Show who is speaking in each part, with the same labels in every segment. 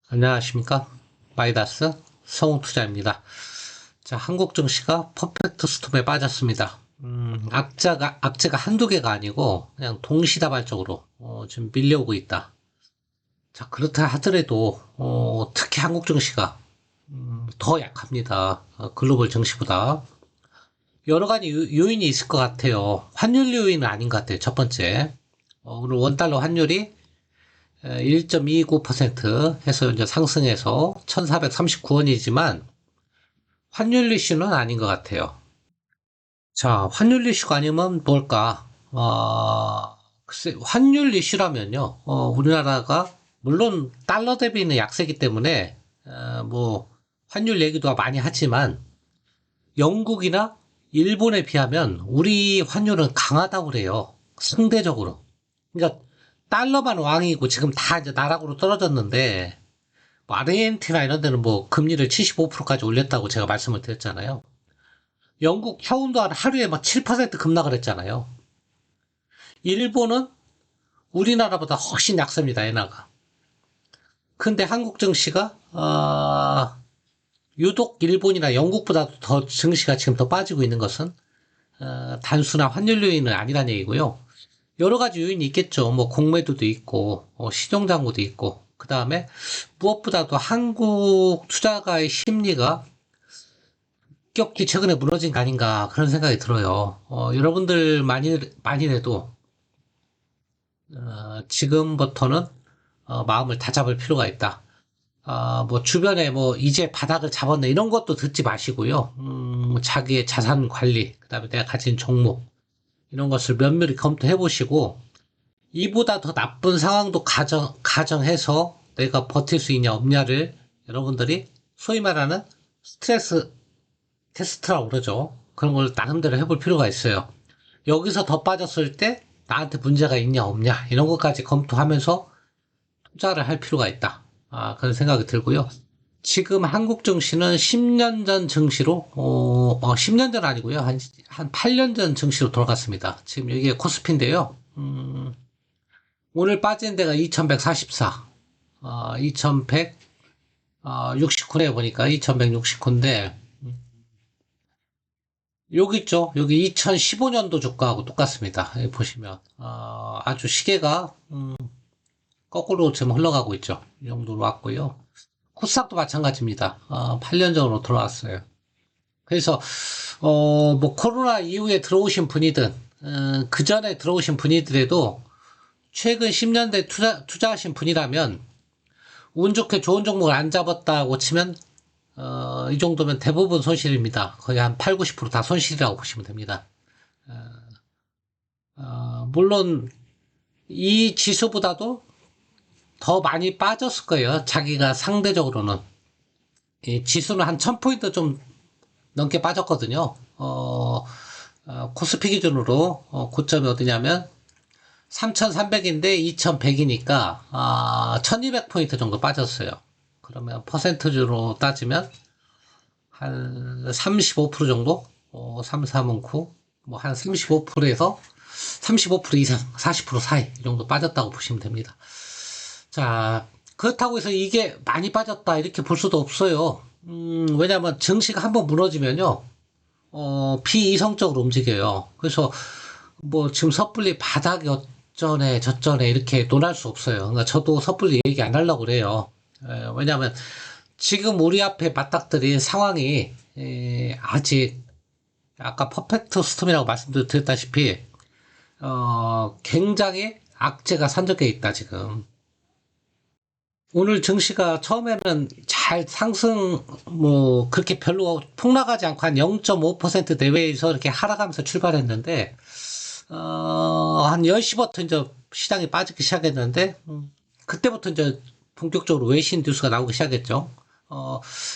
Speaker 1: 안녕하십니까? 마이다스 성우투자입니다. 자, 한국 증시가 퍼펙트 스톰에 빠졌습니다. 악재가 한두 개가 아니고 그냥 동시다발적으로 지금 밀려오고 있다. 자, 그렇다 하더라도 특히 한국 증시가 더 약합니다. 글로벌 증시보다. 여러 가지 요인이 있을 것 같아요. 환율 요인은 아닌 것 같아요. 첫 번째. 오늘 원달러 환율이 1.29% 해서 이제 상승해서 1439원이지만 환율 이슈는 아닌 것 같아요. 자, 환율 이슈가 아니면 뭘까? 글쎄, 환율 이슈라면요. 우리나라가 물론 달러 대비는 약세기 때문에 뭐 환율 얘기도 많이 하지만 영국이나 일본에 비하면 우리 환율은 강하다고 그래요. 상대적으로. 그러니까 달러만 왕이고 지금 다 이제 나락으로 떨어졌는데 뭐 아르헨티나 이런 데는 뭐 금리를 75%까지 올렸다고 제가 말씀을 드렸잖아요. 영국 파운드 하루에 막 7% 급락을 했잖아요. 일본은 우리나라보다 훨씬 약세입니다, 엔화가. 근데 한국 증시가 유독 일본이나 영국보다 더 증시가 지금 더 빠지고 있는 것은 단순한 환율 요인은 아니라는 얘기고요. 여러 가지 요인이 있겠죠. 뭐 공매도도 있고 시종장구도 있고 그 다음에 무엇보다도 한국 투자가의 심리가 급격히 최근에 무너진 거 아닌가 그런 생각이 들어요. 여러분들 만이라도 지금부터는 마음을 다잡을 필요가 있다. 뭐 주변에 뭐 이제 바닥을 잡았네 이런 것도 듣지 마시고요. 자기의 자산 관리, 그다음에 내가 가진 종목 이런 것을 면밀히 검토해 보시고 이보다 더 나쁜 상황도 가정해서 내가 버틸 수 있냐 없냐를 여러분들이 소위 말하는 스트레스 테스트라고 그러죠. 그런 걸 나름대로 해볼 필요가 있어요. 여기서 더 빠졌을 때 나한테 문제가 있냐 없냐 이런 것까지 검토하면서 투자를 할 필요가 있다. 그런 생각이 들고요. 지금 한국 증시는 10년 전 증시로 10년 전 아니고요. 한 8년 전 증시로 돌아갔습니다. 지금 여기에 코스피인데요. 오늘 빠진 데가 2144, 2169네 보니까 2169인데, 여기 있죠. 여기 2015년도 주가하고 똑같습니다. 여기 보시면, 아주 시계가, 거꾸로 지금 흘러가고 있죠. 이 정도로 왔고요. 코스닥도 마찬가지입니다. 8년 전으로 돌아왔어요. 그래서, 뭐, 코로나 이후에 들어오신 분이든, 그 전에 들어오신 분이더라도, 최근 10년대 투자하신 분이라면, 운 좋게 좋은 종목을 안 잡았다고 치면, 이 정도면 대부분 손실입니다. 거의 한 8, 90%다 손실이라고 보시면 됩니다. 물론, 이 지수보다도 더 많이 빠졌을 거예요. 자기가 상대적으로는. 이 지수는 한 1000포인트 좀 넘게 빠졌거든요. 코스피 기준으로, 고점이 어디냐면, 3,300인데 2,100이니까, 1200포인트 정도 빠졌어요. 그러면 퍼센트주로 따지면, 한 35% 정도? 3, 4문 쿠? 뭐 한 35%에서 35% 이상, 40% 사이, 이 정도 빠졌다고 보시면 됩니다. 자, 그렇다고 해서 이게 많이 빠졌다, 이렇게 볼 수도 없어요. 왜냐면 증시가 한번 무너지면요, 비이성적으로 움직여요. 그래서 뭐 지금 섣불리 바닥이 어쩌네 저쩌네 이렇게 논할 수 없어요. 그러니까 저도 섣불리 얘기 안 하려고 그래요. 왜냐하면 지금 우리 앞에 맞닥뜨린 상황이 아직 아까 퍼펙트 스톰이라고 말씀드렸다시피 굉장히 악재가 산적해 있다 지금. 오늘 증시가 처음에는 잘 상승, 뭐, 그렇게 별로 폭락하지 않고 한 0.5% 내외에서 이렇게 하락하면서 출발했는데, 한 10시부터 이제 시장이 빠지기 시작했는데, 그때부터 이제 본격적으로 외신 뉴스가 나오기 시작했죠.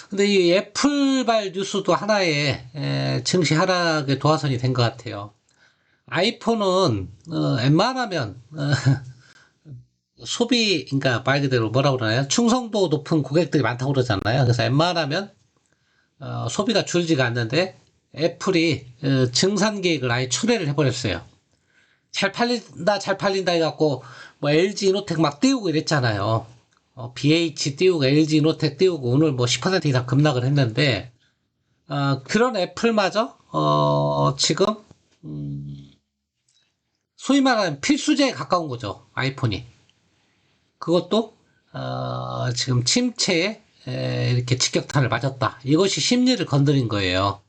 Speaker 1: 근데 이 애플발 뉴스도 하나의 증시 하락의 도화선이 된 것 같아요. 아이폰은, 웬만하면, 그러니까 말 그대로 뭐라고 그러나요? 충성도 높은 고객들이 많다고 그러잖아요. 그래서 웬만하면, 소비가 줄지가 않는데, 애플이, 증산 계획을 아예 철회를 해버렸어요. 잘 팔린다 해갖고, 뭐 LG 이노텍 막 띄우고 이랬잖아요. BH 띄우고 LG 이노텍 띄우고 오늘 뭐 10% 이상 급락을 했는데, 그런 애플마저, 지금, 음, 소위 말하는 필수제에 가까운 거죠. 아이폰이. 그것도, 지금 침체에 이렇게 직격탄을 맞았다. 이것이 심리를 건드린 거예요.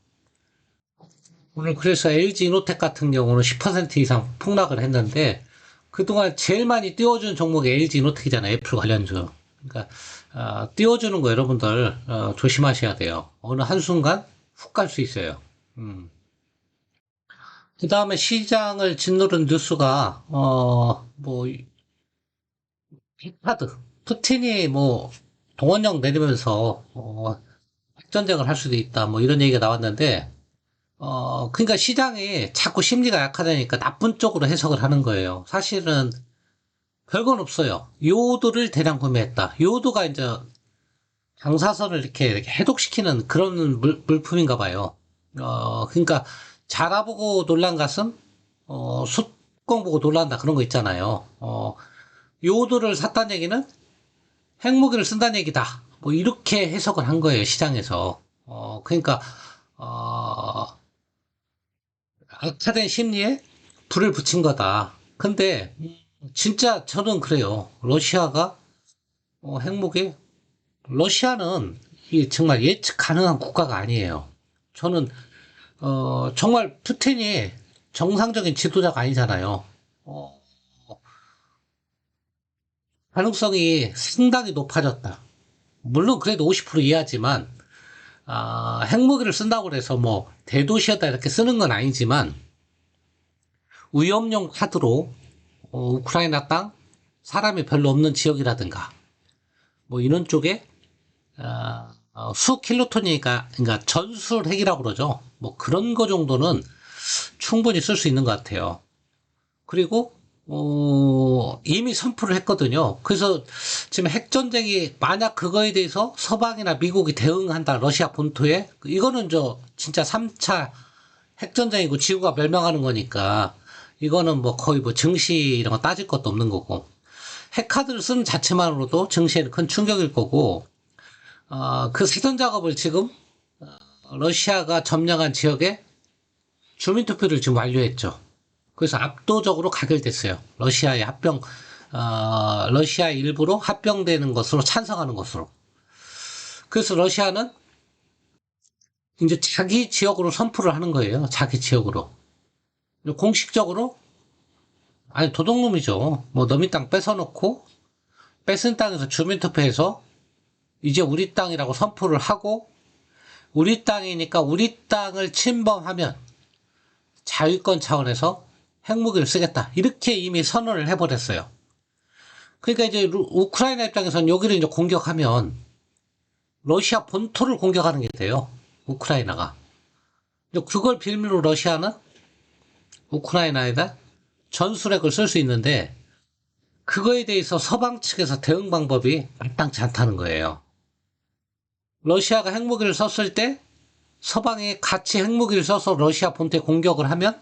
Speaker 1: 오늘 그래서 LG 이노텍 같은 경우는 10% 이상 폭락을 했는데, 그동안 제일 많이 띄워준 종목이 LG 이노텍이잖아요. 애플 관련주. 그러니까, 띄워주는 거 여러분들, 조심하셔야 돼요. 어느 한순간 훅 갈 수 있어요. 그 다음에 시장을 짓누른 뉴스가, 뭐, 빅하드, 푸틴이 뭐, 동원령 내리면서, 핵전쟁을 할 수도 있다. 뭐 이런 얘기가 나왔는데, 그러니까 시장이 자꾸 심리가 약하다니까 나쁜 쪽으로 해석을 하는 거예요. 사실은 별건 없어요. 요오드를 대량 구매했다. 요오드가 이제 방사선을 이렇게 해독시키는 그런 물품인가 봐요. 그러니까 자라보고 놀란 가슴, 숫공 보고 놀란다 그런 거 있잖아요. 요오드를 샀다는 얘기는 핵무기를 쓴다는 얘기다. 뭐 이렇게 해석을 한 거예요, 시장에서. 그러니까 악화된 심리에 불을 붙인 거다. 근데 진짜 저는 그래요. 러시아가 핵무기 러시아는 이 정말 예측 가능한 국가가 아니에요. 저는 정말 푸틴이 정상적인 지도자가 아니잖아요. 어, 가능성이 상당히 높아졌다. 물론 그래도 50% 이하지만 핵무기를 쓴다고 해서 뭐 대도시에다 이렇게 쓰는 건 아니지만 위험용 카드로 우크라이나 땅 사람이 별로 없는 지역이라든가 뭐 이런 쪽에 수 킬로톤이니까 그러니까 전술 핵이라고 그러죠. 뭐 그런 거 정도는 충분히 쓸 수 있는 것 같아요. 그리고 이미 선포를 했거든요. 그래서 지금 핵전쟁이 만약 그거에 대해서 서방이나 미국이 대응한다 러시아 본토에 이거는 저 진짜 3차 핵전쟁이고 지구가 멸망하는 거니까 이거는 뭐 거의 뭐 증시 이런 거 따질 것도 없는 거고 핵카드를 쓰는 자체만으로도 증시에는 큰 충격일 거고 그 사전 작업을 지금 러시아가 점령한 지역에 주민투표를 지금 완료했죠. 그래서 압도적으로 가결됐어요. 러시아 일부로 합병되는 것으로 찬성하는 것으로. 그래서 러시아는 이제 자기 지역으로 선포를 하는 거예요. 자기 지역으로. 공식적으로 아니 도둑놈이죠. 뭐 너미 땅 뺏어놓고 뺏은 땅에서 주민투표해서 이제 우리 땅이라고 선포를 하고 우리 땅이니까 우리 땅을 침범하면 자위권 차원에서 핵무기를 쓰겠다. 이렇게 이미 선언을 해버렸어요. 그러니까 이제 우크라이나 입장에서는 여기를 이제 공격하면 러시아 본토를 공격하는 게 돼요. 우크라이나가. 그걸 빌미로 러시아는 우크라이나에다 전술핵을 쓸 수 있는데 그거에 대해서 서방 측에서 대응 방법이 마땅치 않다는 거예요. 러시아가 핵무기를 썼을 때 서방이 같이 핵무기를 써서 러시아 본토에 공격을 하면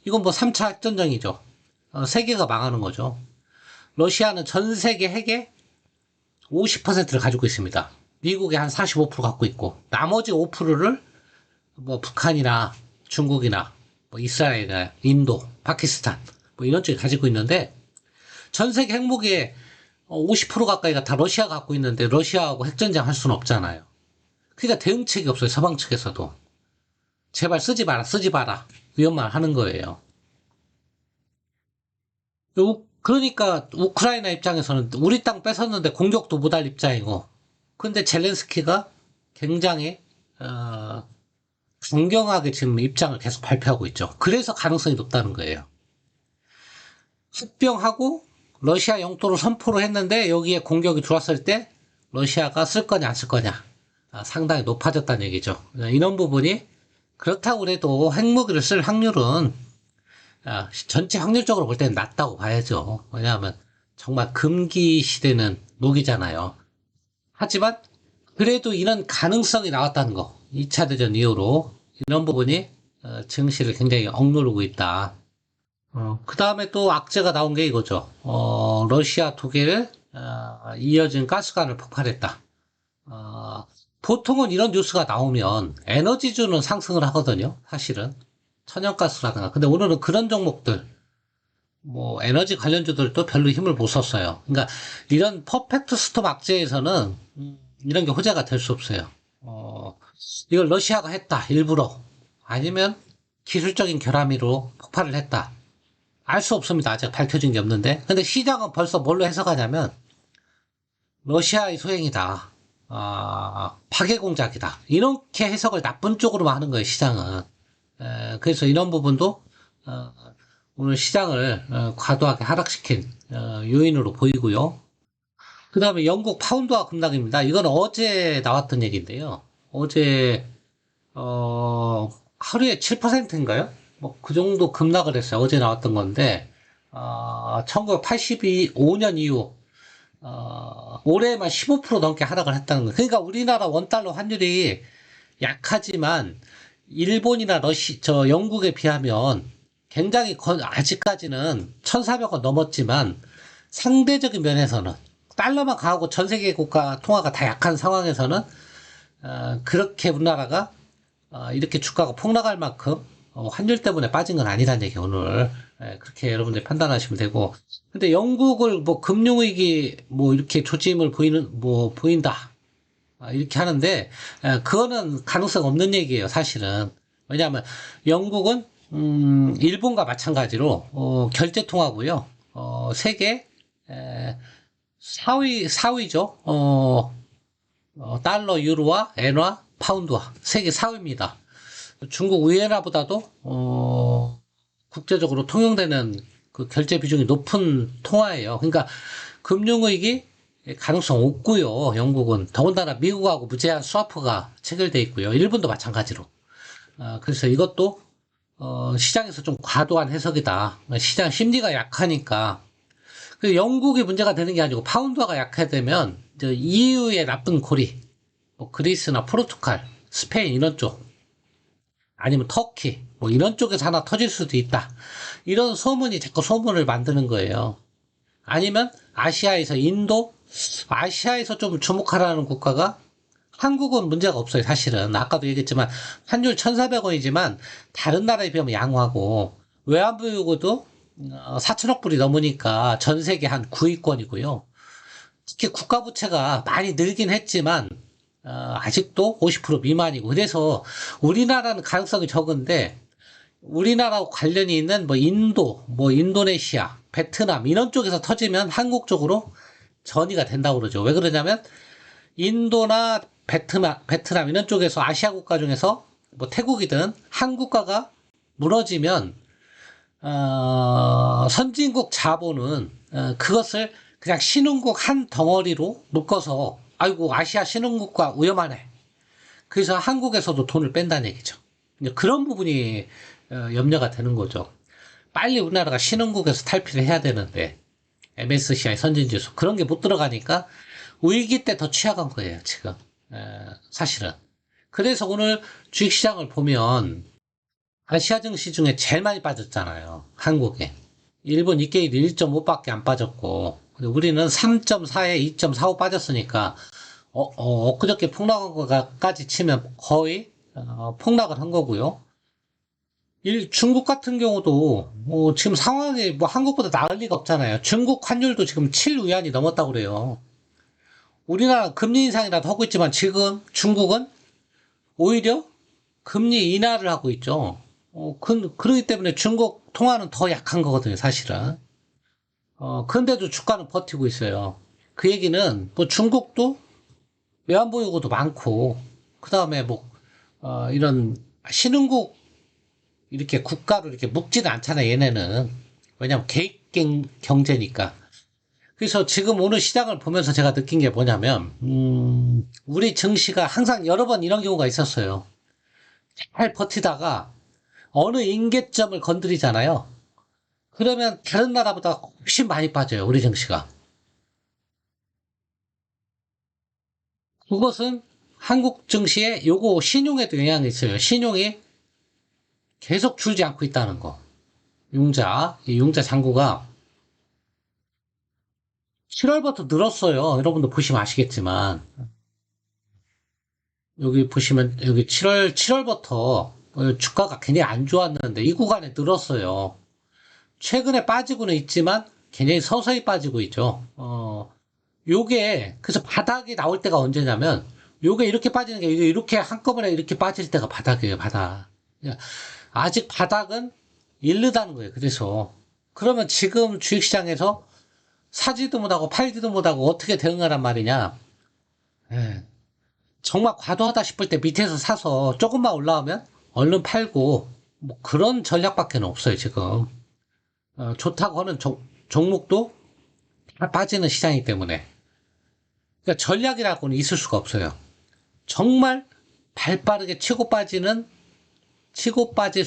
Speaker 1: 이건 뭐 3차 핵전쟁이죠. 세계가 망하는 거죠. 러시아는 전 세계 핵의 50%를 가지고 있습니다. 미국이 한 45% 갖고 있고 나머지 5%를 뭐 북한이나 중국이나 뭐 이스라엘이나 인도, 파키스탄 뭐 이런 쪽이 가지고 있는데 전 세계 핵무기의 50% 가까이가 다 러시아가 갖고 있는데 러시아하고 핵전쟁 할 수는 없잖아요. 그러니까 대응책이 없어요. 서방 측에서도. 제발 쓰지 마라, 쓰지 마라. 이런 말 하는 거예요. 그러니까 우크라이나 입장에서는 우리 땅 뺏었는데 공격도 못할 입장이고 근데 젤렌스키가 굉장히 강경하게 지금 입장을 계속 발표하고 있죠. 그래서 가능성이 높다는 거예요. 합병하고 러시아 영토로 선포를 했는데 여기에 공격이 들어왔을 때 러시아가 쓸 거냐 안 쓸 거냐 상당히 높아졌다는 얘기죠. 이런 부분이 그렇다고 해도 핵무기를 쓸 확률은 전체 확률적으로 볼 때는 낮다고 봐야죠. 왜냐하면 정말 금기 시대는 녹이잖아요. 하지만 그래도 이런 가능성이 나왔다는 거. 2차 대전 이후로 이런 부분이 증시를 굉장히 억누르고 있다. 그 다음에 또 악재가 나온 게 이거죠. 러시아, 독일, 이어진 가스관을 폭발했다. 어, 보통은 이런 뉴스가 나오면 에너지주는 상승을 하거든요. 사실은 천연가스라든가. 근데 오늘은 그런 종목들, 뭐 에너지 관련주들도 별로 힘을 못 썼어요. 그러니까 이런 퍼펙트 스톰 악재에서는 이런 게 호재가 될 수 없어요. 이걸 러시아가 했다 일부러 아니면 기술적인 결함으로 폭발을 했다. 알 수 없습니다. 아직 밝혀진 게 없는데. 근데 시장은 벌써 뭘로 해석하냐면 러시아의 소행이다. 파괴 공작이다. 이렇게 해석을 나쁜 쪽으로만 하는 거예요, 시장은. 그래서 이런 부분도 어, 오늘 시장을 과도하게 하락시킨 요인으로 보이고요. 그 다음에 영국 파운드화 급락입니다. 이건 어제 나왔던 얘기인데요. 어제 하루에 7%인가요? 뭐 그 정도 급락을 했어요. 어제 나왔던 건데 1985년 이후 올해만 15% 넘게 하락을 했다는 거예요. 그러니까 우리나라 원달러 환율이 약하지만 일본이나 영국에 비하면 굉장히 아직까지는 1,400원 넘었지만 상대적인 면에서는 달러만 강하고 전 세계 국가 통화가 다 약한 상황에서는 그렇게 우리나라가 이렇게 주가가 폭락할 만큼 환율 때문에 빠진 건 아니란 얘기 오늘 그렇게 여러분들 판단하시면 되고 근데 영국을 뭐 금융위기 뭐 이렇게 조짐을 보인다 이렇게 하는데 그거는 가능성 없는 얘기예요 사실은 왜냐하면 영국은 일본과 마찬가지로 결제 통화고요 세계 4위죠 달러 유로와 엔화 파운드화 세계 4위입니다 중국 위엔화보다도 국제적으로 통용되는 그 결제 비중이 높은 통화예요. 그러니까 금융위기 가능성 없고요. 영국은 더군다나 미국하고 무제한 스와프가 체결돼 있고요. 일본도 마찬가지로. 그래서 이것도 시장에서 좀 과도한 해석이다. 시장 심리가 약하니까. 그 영국이 문제가 되는 게 아니고 파운드화가 약해되면 EU의 나쁜 고리, 뭐 그리스나 포르투갈, 스페인 이런 쪽 아니면 터키 뭐 이런 쪽에서 하나 터질 수도 있다. 이런 소문이 자꾸 소문을 만드는 거예요. 아니면 아시아에서 인도, 아시아에서 좀 주목하라는 국가가 한국은 문제가 없어요. 사실은 아까도 얘기했지만 환율 1,400원이지만 다른 나라에 비하면 양호하고 외환부 요구도 4천억 불이 넘으니까 전 세계 한 9위권이고요. 특히 국가 부채가 많이 늘긴 했지만 아직도 50% 미만이고 그래서 우리나라는 가능성이 적은데 우리나라와 관련이 있는 뭐 인도, 뭐 인도네시아, 베트남 이런 쪽에서 터지면 한국 쪽으로 전이가 된다고 그러죠. 왜 그러냐면 인도나 베트남 이런 쪽에서 아시아 국가 중에서 뭐 태국이든 한 국가가 무너지면 선진국 자본은 그것을 그냥 신흥국 한 덩어리로 묶어서 아이고 아시아 신흥국과 위험하네. 그래서 한국에서도 돈을 뺀다는 얘기죠. 그런 부분이 염려가 되는 거죠. 빨리 우리나라가 신흥국에서 탈피를 해야 되는데 MSCI 선진지수 그런 게 못 들어가니까 위기 때 더 취약한 거예요 지금 사실은. 그래서 오늘 주식시장을 보면 아시아 증시 중에 제일 많이 빠졌잖아요. 한국에. 일본 니케이도 1.5밖에 안 빠졌고 우리는 3.4에 2.45 빠졌으니까 엊그저께 폭락한 거까지 치면 거의 폭락을 한 거고요. 중국 같은 경우도 지금 상황이 뭐 한국보다 나을 리가 없잖아요. 중국 환율도 지금 7위안이 넘었다고 그래요. 우리나라 금리 인상이라도 하고 있지만 지금 중국은 오히려 금리 인하를 하고 있죠. 그러기 때문에 중국 통화는 더 약한 거거든요, 사실은. 근데도 주가는 버티고 있어요. 그 얘기는 뭐 중국도 외환보 요구도 많고, 그 다음에 뭐, 이런 신흥국 이렇게 국가로 이렇게 묶지는 않잖아요, 얘네는. 왜냐면 계획 경제니까. 그래서 지금 오늘 시장을 보면서 제가 느낀 게 뭐냐면, 우리 증시가 항상 여러 번 이런 경우가 있었어요. 잘 버티다가 어느 임계점을 건드리잖아요. 그러면 다른 나라보다 훨씬 많이 빠져요, 우리 증시가. 그것은 한국 증시에 요거 신용에도 영향이 있어요. 신용이 계속 줄지 않고 있다는 거. 이 융자 장구가 7월부터 늘었어요. 여러분도 보시면 아시겠지만. 여기 보시면, 여기 7월부터 주가가 굉장히 안 좋았는데, 이 구간에 늘었어요. 최근에 빠지고는 있지만, 굉장히 서서히 빠지고 있죠. 요게, 그래서 바닥이 나올 때가 언제냐면, 요게 이렇게 빠지는 게, 이게 이렇게 한꺼번에 이렇게 빠질 때가 바닥이에요, 바닥. 아직 바닥은 이르다는 거예요, 그래서. 그러면 지금 주식시장에서 사지도 못하고 팔지도 못하고 어떻게 대응하란 말이냐. 예. 정말 과도하다 싶을 때 밑에서 사서 조금만 올라오면 얼른 팔고, 뭐 그런 전략밖에 없어요, 지금. 좋다고 하는 종목도 다 빠지는 시장이기 때문에. 그러니까 전략이라고는 있을 수가 없어요. 정말 발 빠르게 치고 빠질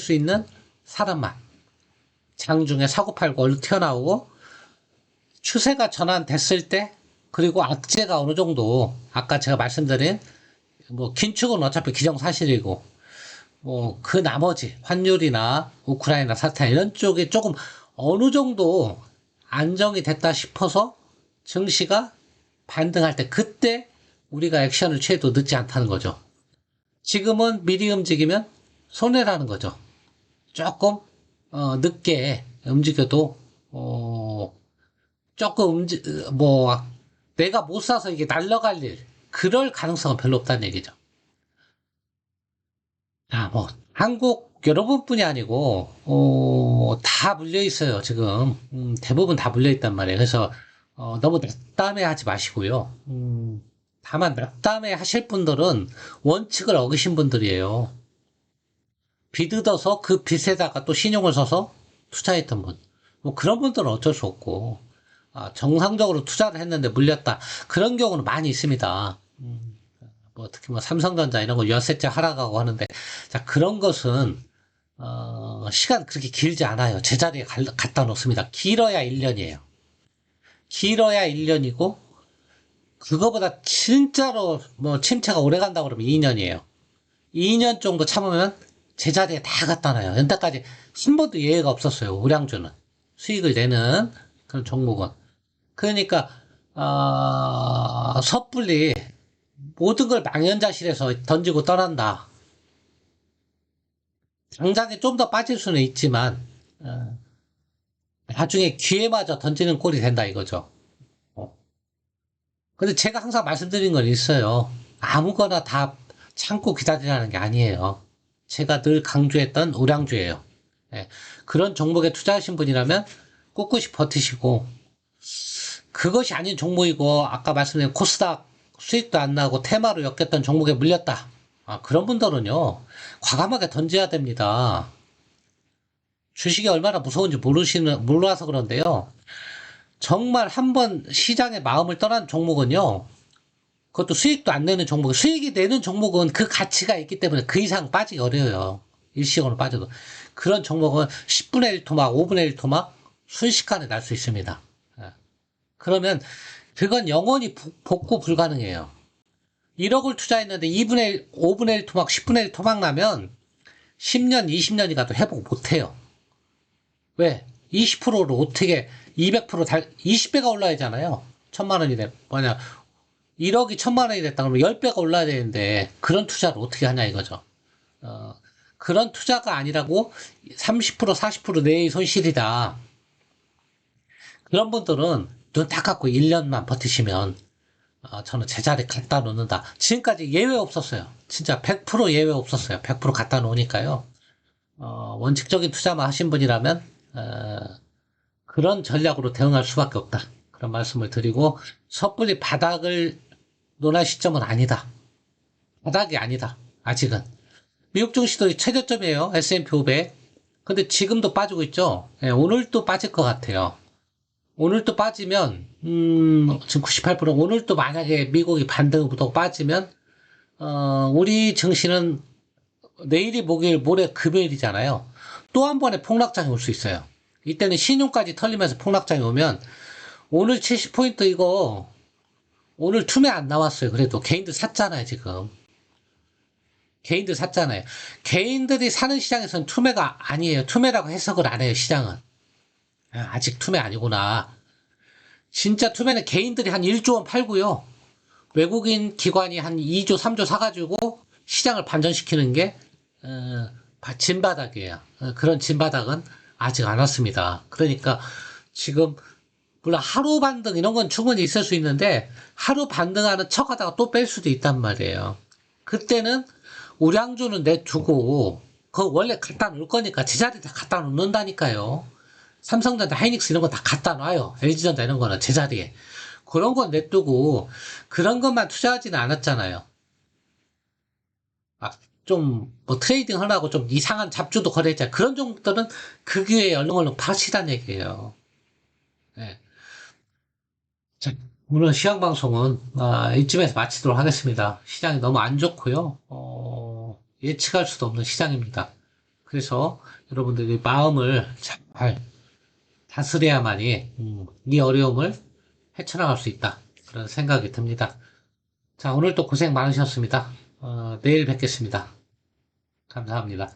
Speaker 1: 수 있는 사람만. 장중에 사고 팔고 얼른 튀어나오고, 추세가 전환됐을 때, 그리고 악재가 어느 정도, 아까 제가 말씀드린, 뭐, 긴축은 어차피 기정사실이고, 뭐, 그 나머지, 환율이나 우크라이나 사태 이런 쪽에 조금 어느 정도 안정이 됐다 싶어서 증시가 반등할 때, 그때 우리가 액션을 취해도 늦지 않다는 거죠. 지금은 미리 움직이면 손해라는 거죠. 조금, 늦게 움직여도, 조금 내가 못 사서 이게 날라갈 일, 그럴 가능성은 별로 없다는 얘기죠. 뭐, 한국 여러분뿐이 아니고, 다 물려 있어요, 지금. 대부분 다 물려 있단 말이에요. 그래서, 너무 낙담해 하지 마시고요. 다만, 낙담해 하실 분들은 원칙을 어기신 분들이에요. 빚 얻어서 그 빚에다가 또 신용을 써서 투자했던 분. 뭐 그런 분들은 어쩔 수 없고, 정상적으로 투자를 했는데 물렸다. 그런 경우는 많이 있습니다. 뭐 특히 뭐 삼성전자 이런 거 엿새째 하락하고 하는데, 자, 그런 것은, 시간 그렇게 길지 않아요. 제자리에 갖다 놓습니다. 길어야 1년이에요. 길어야 1년이고, 그거보다 진짜로 뭐 침체가 오래 간다고 그러면 2년이에요. 2년 정도 참으면 제자리에 다 갖다 놔요. 연타까지 한 번도 예외가 없었어요. 우량주는. 수익을 내는 그런 종목은. 그러니까, 섣불리 모든 걸 망연자실해서 던지고 떠난다. 당장에 좀 더 빠질 수는 있지만, 나중에 기회마저 던지는 꼴이 된다 이거죠. 근데 제가 항상 말씀드린 건 있어요. 아무거나 다 참고 기다리라는 게 아니에요. 제가 늘 강조했던 우량주예요. 예, 그런 종목에 투자하신 분이라면 꿋꿋이 버티시고, 그것이 아닌 종목이고, 아까 말씀드린 코스닥 수익도 안 나고 테마로 엮였던 종목에 물렸다. 그런 분들은요, 과감하게 던져야 됩니다. 주식이 얼마나 무서운지 몰라서 그런데요. 정말 한번 시장의 마음을 떠난 종목은요, 그것도 수익도 안 내는 종목, 수익이 내는 종목은 그 가치가 있기 때문에 그 이상 빠지기 어려워요. 일시적으로 빠져도. 그런 종목은 10분의 1 토막, 5분의 1 토막 순식간에 날 수 있습니다. 예. 그러면 그건 영원히 복구 불가능해요. 1억을 투자했는데 2분의 1, 5분의 1 토막, 10분의 1 토막 나면 10년, 20년이 가도 회복 못 해요. 왜? 20%로 어떻게 20배가 올라야잖아요. 1000만 원이 뭐냐, 1억이 1000만 원이 됐다 그러면 10배가 올라야 되는데 그런 투자를 어떻게 하냐 이거죠. 그런 투자가 아니라고 30% 40% 내의 손실이다. 그런 분들은 눈 딱 감고 1년만 버티시면 저는 제자리 갖다 놓는다. 지금까지 예외 없었어요. 진짜 100% 예외 없었어요. 100% 갖다 놓으니까요. 원칙적인 투자만 하신 분이라면 그런 전략으로 대응할 수밖에 없다. 그런 말씀을 드리고, 섣불리 바닥을 논할 시점은 아니다. 바닥이 아니다. 아직은. 미국 증시도 최저점이에요. S&P 500. 근데 지금도 빠지고 있죠. 예, 오늘 또 빠질 것 같아요. 오늘 또 빠지면, 지금 98%, 오늘 또 만약에 미국이 반등부터 빠지면, 우리 증시는 내일이 목요일, 모레 금요일이잖아요. 또 한 번의 폭락장이 올 수 있어요. 이때는 신용까지 털리면서 폭락장이 오면, 오늘 70포인트 이거, 오늘 투매 안 나왔어요. 그래도 개인들 샀잖아요, 지금. 개인들 샀잖아요. 개인들이 사는 시장에서는 투매가 아니에요. 투매라고 해석을 안 해요, 시장은. 아직 투매 아니구나. 진짜 투자는 개인들이 한 1조 원 팔고요. 외국인 기관이 한 2조, 3조 사가지고 시장을 반전시키는 게 진바닥이에요. 그런 진바닥은 아직 안 왔습니다. 그러니까 지금 물론 하루 반등 이런 건 충분히 있을 수 있는데 하루 반등하는 척하다가 또 뺄 수도 있단 말이에요. 그때는 우량주는 내두고 그거 원래 갖다 놓을 거니까 제자리 다 갖다 놓는다니까요. 삼성전자, 하이닉스 이런 거 다 갖다 놔요. LG전자 이런 거는 제자리에. 그런 건 냅두고 그런 것만 투자하지는 않았잖아요. 막 좀 뭐 트레이딩 하라고 좀 이상한 잡주도 거래했잖아요. 그런 종목들은 그 기회에 얼렁얼렁 파시란 얘기예요. 네. 자, 오늘 시황 방송은 이쯤에서 마치도록 하겠습니다. 시장이 너무 안 좋고요. 예측할 수도 없는 시장입니다. 그래서 여러분들이 마음을 잘 다스려야만이 이 어려움을 헤쳐나갈 수 있다. 그런 생각이 듭니다. 자, 오늘도 고생 많으셨습니다. 내일 뵙겠습니다. 감사합니다.